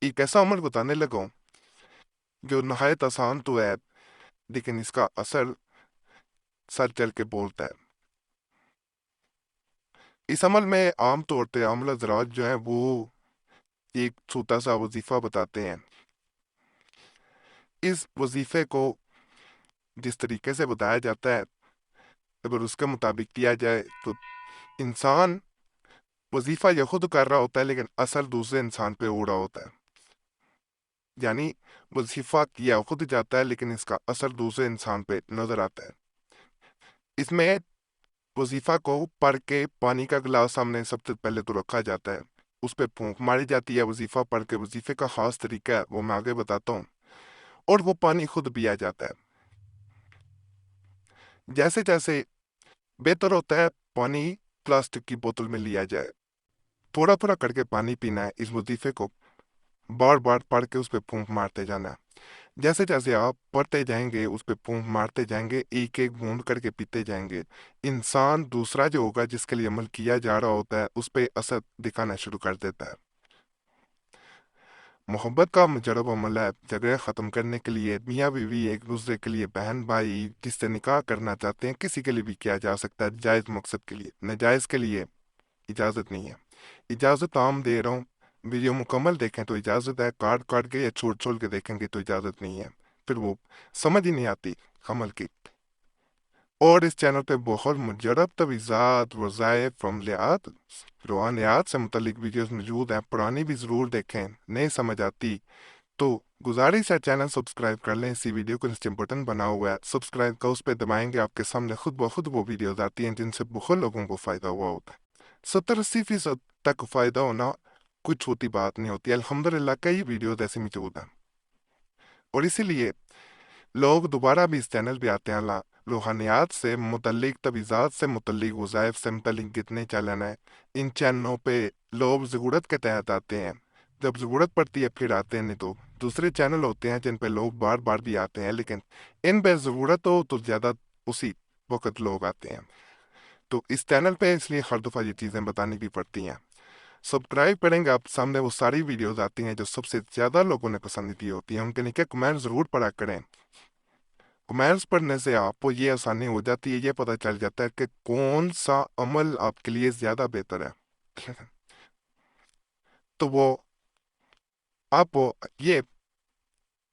ایک ایسا عمل بتانے لگا ہوں جو نہایت آسان تو ہے، لیکن اس کا اثر سر چل کے بولتا ہے۔ اس عمل میں عام طور پہ عامل حضرات جو ہیں وہ ایک چھوٹا سا وظیفہ بتاتے ہیں۔ اس وظیفے کو جس طریقے سے بتایا جاتا ہے، اگر اس کے مطابق کیا جائے تو انسان وظیفہ یہ خود کر رہا ہوتا ہے، لیکن اثر دوسرے انسان پہ ہو رہا ہوتا ہے۔ یعنی وظیفہ کیا خود جاتا ہے، لیکن اس کا اثر دوسرے انسان پہ نظر آتا ہے۔ اس میں وظیفہ کو پڑھ کے پانی کا گلاس سامنے سب سے پہلے تو رکھا جاتا ہے، اس پہ پھونک ماری جاتی ہے وظیفہ پڑھ کے۔ وظیفے کا خاص طریقہ ہے، وہ میں آگے بتاتا ہوں، اور وہ پانی خود پیا جاتا ہے۔ جیسے جیسے بہتر ہوتا ہے پانی پلاسٹک کی بوتل میں لیا جائے، تھوڑا تھوڑا کر کے پانی پینا ہے، اس وظیفے کو بار بار پڑھ کے اس پہ پھونک مارتے جانا ہے۔ جیسے جیسے آپ پڑھتے جائیں گے، اس پہ پھونک مارتے جائیں گے، ایک ایک بوند کر کے پیتے جائیں گے، انسان دوسرا جو ہوگا جس کے لیے عمل کیا جا رہا ہوتا ہے اس پہ اثر دکھانا شروع کر دیتا ہے۔ محبت کا مجرب عمل ہے، جھگڑے ختم کرنے کے لیے میاں بیوی ایک دوسرے کے لیے، بہن بھائی جس سے نکاح کرنا چاہتے ہیں، کسی کے لیے بھی کیا جا سکتا ہے جائز مقصد کے لیے، ناجائز کے لیے اجازت نہیں ہے۔ اجازت عام دے رہا ہوں، ویڈیو مکمل دیکھیں تو اجازت ہے، کاٹ کاٹ کے یا چھوڑ چھوڑ کے دیکھیں گے تو اجازت نہیں ہے، پھر وہ سمجھ ہی نہیں آتی عمل کی۔ اور اس چینل پہ بہت مجرب تویزات، وظائف، عملیات، روحانیات سے متعلق ویڈیوز موجود ہیں، پرانی بھی ضرور دیکھیں، نہیں سمجھ آتی تو گزارش ہے چینل سبسکرائب کر لیں۔ اسی ویڈیو کو نیچے بٹن بنا ہوا ہے سبسکرائب کا، اس پہ دبائیں گے، آپ کے سامنے خود بخود وہ ویڈیوز آتی ہیں جن سے بہت لوگوں کو فائدہ ہوا ہوتا ہے۔ 70-80% تک فائدہ ہونا کوئی چھوٹی بات نہیں ہوتی، الحمدللہ کئی ویڈیوز ایسی موجود ہیں، اور اسی لیے لوگ دوبارہ بھی اس چینل پہ آتے ہیں۔ اللہ روحانیات سے متعلق، تویزات سے متعلق، وظائف سے متعلق کتنے چینل ہیں، ان چینلوں پہ لوگ ضرورت کے تحت آتے ہیں، جب ضرورت پڑتی ہے پھر آتے ہیں، نہیں تو دوسرے چینل ہوتے ہیں جن پہ لوگ بار بار بھی آتے ہیں، لیکن ان پہ ضرورت ہو تو زیادہ اسی وقت لوگ آتے ہیں۔ تو اس چینل پہ اس لیے ہر دفعہ یہ چیزیں بتانی بھی پڑتی ہیں۔ سبسکرائب کریں گے، آپ سامنے وہ ساری ویڈیوز آتی ہیں جو سب سے زیادہ لوگوں نے پسند کی ہوتی ہیں، ان کے نیچے کمنٹ ضرور پڑھا کریں۔ کمنٹس پڑھنے سے آپ کو یہ آسانی ہو جاتی ہے، یہ پتہ چل جاتا ہے کہ کون سا عمل آپ کے لیے زیادہ بہتر ہے۔ تو وہ آپ کو یہ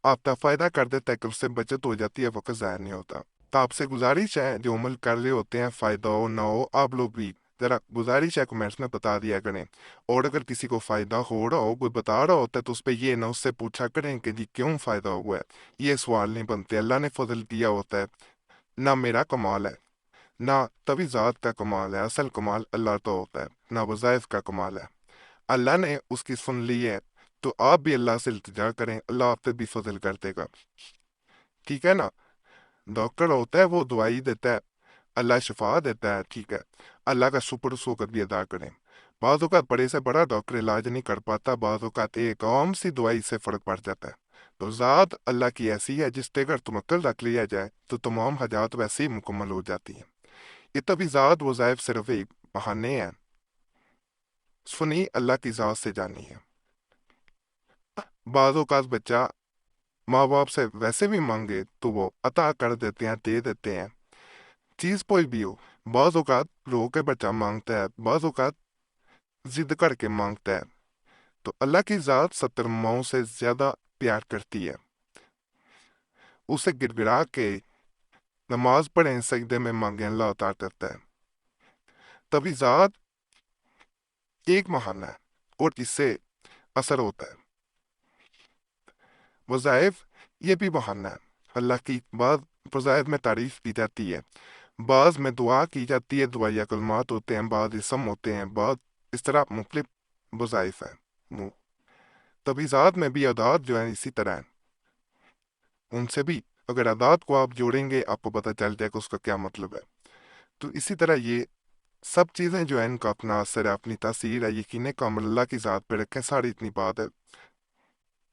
آپ کا فائدہ کر دیتا ہے کہ اس سے بچت ہو جاتی ہے، وقت ضائع نہیں ہوتا۔ تو آپ سے گزارش ہے، جو عمل کر رہے ہوتے ہیں فائدہ ہو نہ ہو، آپ لوگ بھی ذرا گزارش ہے کمنٹس میں بتا دیا کریں، اور اگر کسی کو فائدہ ہو رہا ہو، کوئی بتا رہا ہوتا ہے تو اس پہ یہ نہ اس سے پوچھا کریں کہ جی کیوں فائدہ ہوا ہے، یہ سوال نہیں بنتے۔ اللہ نے فضل دیا ہوتا ہے، نہ میرا کمال ہے، نہ تبھی ذات کا کمال ہے، اصل کمال اللہ تو ہوتا ہے، نہ وظائف کا کمال ہے۔ اللہ نے اس کی سن لی ہے تو آپ بھی اللہ سے التجا کریں، اللہ آپ پہ بھی فضل کر دے گا، ٹھیک ہے نا؟ ڈاکٹر ہوتا ہے وہ دوائی دیتا ہے، اللہ شفا دیتا ہے، ٹھیک ہے، اللہ کا شکر اس وقت بھی ادا کریں۔ بعض اوقات بڑے سے بڑا ڈاکٹر علاج نہیں کر پاتا، بعض اوقات ایک عام سی دوائی سے فرق پڑ جاتا ہے۔ تو ذات اللہ کی ایسی ہے جس پہ اگر توکل رکھ لیا جائے تو تمام حاجات ویسے ہی مکمل ہو جاتی ہیں۔ یہ تبھی ذات وظائف صرف ایک بہانے ہیں، سنی اللہ کی ذات سے جانی ہے۔ بعض اوقات بچہ ماں باپ سے ویسے بھی مانگے تو وہ عطا کر دیتے ہیں، دے دیتے ہیں، چیز کوئی بھی ہو۔ بعض اوقات رو کے بچہ مانگتا ہے، بعض اوقات ضد کر کے مانگتا ہے، تو اللہ کی ذات 70 ماؤں سے زیادہ پیار کرتی ہے۔ اسے گڑ گڑا کے نماز پڑھیں، سجدے میں مانگیں، اللہ عطا کرتا ہے۔ تبھی ذات ایک مہانہ ہے اور اس سے اثر ہوتا ہے۔ وظائف یہ بھی بہانہ ہے، اللہ کی بعض وظائف میں تعریف کی جاتی ہے، بعض میں دعا کی جاتی ہے، دعائیہ کلمات ہوتے ہیں، بعض اسم ہوتے ہیں، بعض اس طرح مختلف وظائف ہیں۔ تبھی ذات میں بھی عادات جو ہیں اسی طرح ہیں، ان سے بھی اگر عادات کو آپ جوڑیں گے آپ کو پتہ چل جائے کہ اس کا کیا مطلب ہے۔ تو اسی طرح یہ سب چیزیں جو ہیں ان کا اپنا اثر ہے، اپنی تاثیر ہے، یقین کامل اللہ کی ذات پہ رکھیں، ساری اتنی بات ہے۔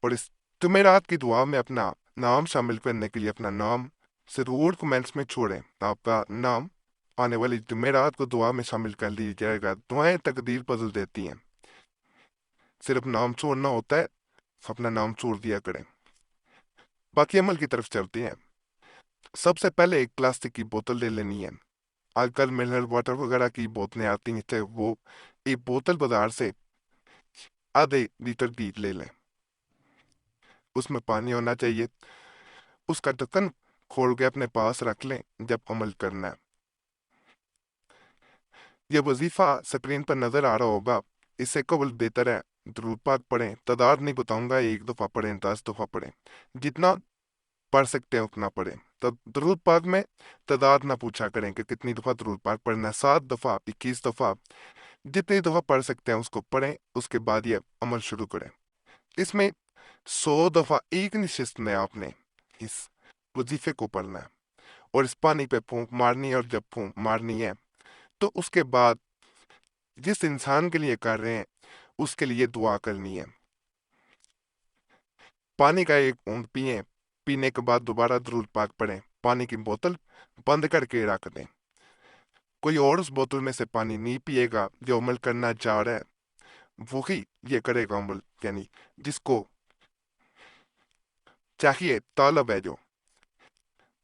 اور اس جمعرات کی دعا میں اپنا نام شامل کرنے کے لیے اپنا نام ضرور کمنٹس میں چھوڑیں، آپ کا نام آنے والی جمعرات کو دعا میں شامل کر لی جائے گا۔ دعائیں تقدیر بدل دیتی ہیں، صرف نام چھوڑنا ہوتا ہے، اپنا نام چھوڑ دیا کریں۔ باقی عمل کی طرف چلتے ہیں۔ سب سے پہلے ایک پلاسٹک کی بوتل لے لینی ہے۔ آج کل منرل واٹر وغیرہ کی بوتلیں آتی ہیں، تو وہ ایک بوتل بازار سے آدھے لیٹر کی لے لیں۔ اس میں پانی ہونا چاہیے۔ اس کا ڈھکن کھول کے اپنے پاس رکھ لیں جب عمل کرنا ہے۔ یہ وظیفہ سکرین پر نظر آ رہا ہوگا، اس سے قبل بہتر ہے درود پاک پڑھیں۔ تعداد نہیں بتاؤں گا، 1 دفعہ پڑھیں، 10 دفعہ پڑھیں، جتنا پڑھ سکتے ہیں اتنا پڑھیں۔ تو درود پاک میں تعداد نہ پوچھا کریں کہ کتنی دفعہ درود پاک پڑھنا ہے، 7 دفعہ، 21 دفعہ، جتنی دفعہ پڑھ سکتے ہیں اس کو پڑھیں۔ اس کے بعد یہ عمل شروع کریں۔ اس میں 100 دفعہ ایک نشست میں آپ نے اس وظیفے کو پڑھنا ہے، اور اس پانی پہ پھونک مارنی ہے، اور جب پھونک مارنی ہے تو اس کے بعد جس انسان کے لیے کر رہے ہیں اس کے لیے دعا کرنی ہے۔ پانی کا ایک اونٹ پئیں، پینے کے بعد دوبارہ درود پاک پڑھیں، پانی کی بوتل بند کر کے رکھ دیں۔ کوئی اور اس بوتل میں سے پانی نہیں پیے گا، جو عمل کرنا چاہ رہا ہے وہی یہ کرے گا عمل، یعنی جس کو چاہیے، طالب ہے جو،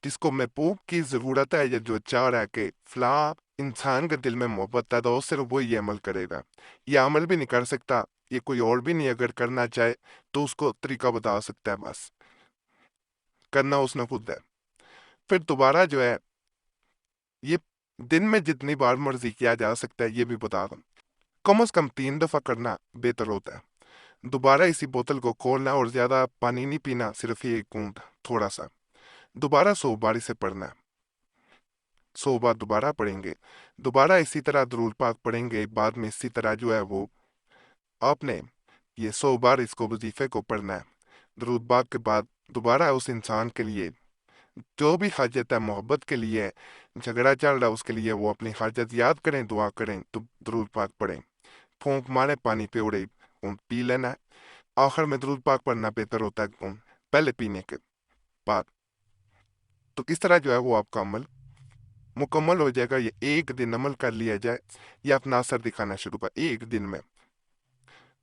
جس کو محبوب کی ضرورت ہے، یا جو چاہ رہا ہے کہ فلاں انسان کے دل میں محبت ہے، تو صرف وہ یہ عمل کرے گا۔ یہ عمل بھی نہیں کر سکتا، یہ کوئی اور بھی نہیں اگر کرنا چاہے تو اس کو طریقہ بتا سکتا ہے، بس کرنا اس نے خود ہے۔ پھر دوبارہ جو ہے یہ دن میں جتنی بار مرضی کیا جا سکتا ہے، یہ بھی بتا دوں، کم از کم 3 دفعہ کرنا بہتر ہوتا ہے۔ دوبارہ اسی بوتل کو کھولنا اور زیادہ پانی نہیں پینا، صرف ایک گھونٹ تھوڑا سا، دوبارہ 100 بار اسے پڑھنا ہے۔ 100 بار دوبارہ پڑھیں گے، دوبارہ اسی طرح درود پاک پڑھیں گے، بعد میں اسی طرح جو ہے وہ آپ نے یہ 100 بار اس کو وظیفے کو پڑھنا ہے۔ درود پاک کے بعد دوبارہ اس انسان کے لیے جو بھی حاجت ہے، محبت کے لیے جھگڑا چل رہا ہے، اس کے لیے وہ اپنی حاجت یاد کریں، دعا کریں، تو درود پاک پڑھیں، پھونک مارے، پانی پہ اڑے، پی لینا ہے۔ آخر میں درود پاک پڑھنا بہتر ہوتا ہے پہلے پینے کے بعد۔ تو اس طرح جو ہے وہ آپ کا عمل مکمل ہو جائے گا۔ یہ ایک دن عمل کر لیا جائے، یہ اپنا اثر دکھانا شروع کر ایک دن میں۔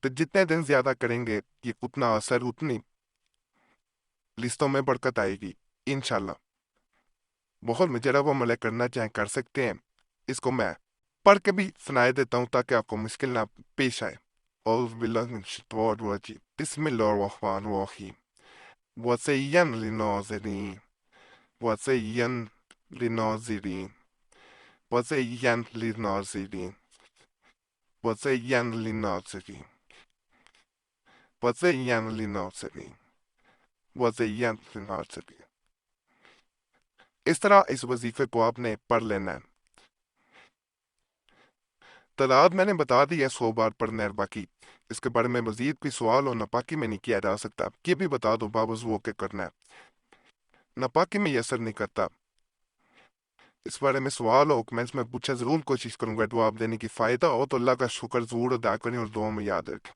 تو جتنے دن زیادہ کریں گے یہ اتنا اثر، اتنی لستوں میں برکت آئے گی انشاءاللہ۔ بہت مجرب عمل کرنا چاہیں کر سکتے ہیں۔ اس کو میں پڑھ کے بھی سنائے دیتا ہوں تاکہ آپ کو مشکل نہ پیش آئے۔ اعوذ باللہ من الشیطان الرجیم، بسم اللہ الرحمن الرحیم، وَزَيَّنَ لِلنَّاظِرِينَ وَزَيَّنَ لِلنَّاظِرِينَ وَزَيَّنَ لِلنَّاظِرِينَ وَزَيَّنَ لِلنَّاظِرِينَ وَزَيَّنَ لِلنَّاظِرِينَ وَزَيَّنَ لِلنَّاظِرِينَ۔ اس طرح اس وظیفے کو آپ نے پڑھ لینا ہے۔ تعداد میں نے بتا دی ہے، 100 بار پڑھنا ہے، باقی اس کے بارے میں مزید کوئی سوال ہو ناپاکی میں نہیں کیا جا سکتا، یہ بھی بتا دو باوضو کے کرنا ہے، ناپاکی میں یہ اثر نہیں کرتا۔ اس بارے میں سوال ہو کمنٹس میں پوچھا، ضرور کوشش کروں گا جواب دینے کی۔ فائدہ ہو تو اللہ کا شکر ضرور ادا کریں اور دعاؤں میں یاد رکھیں۔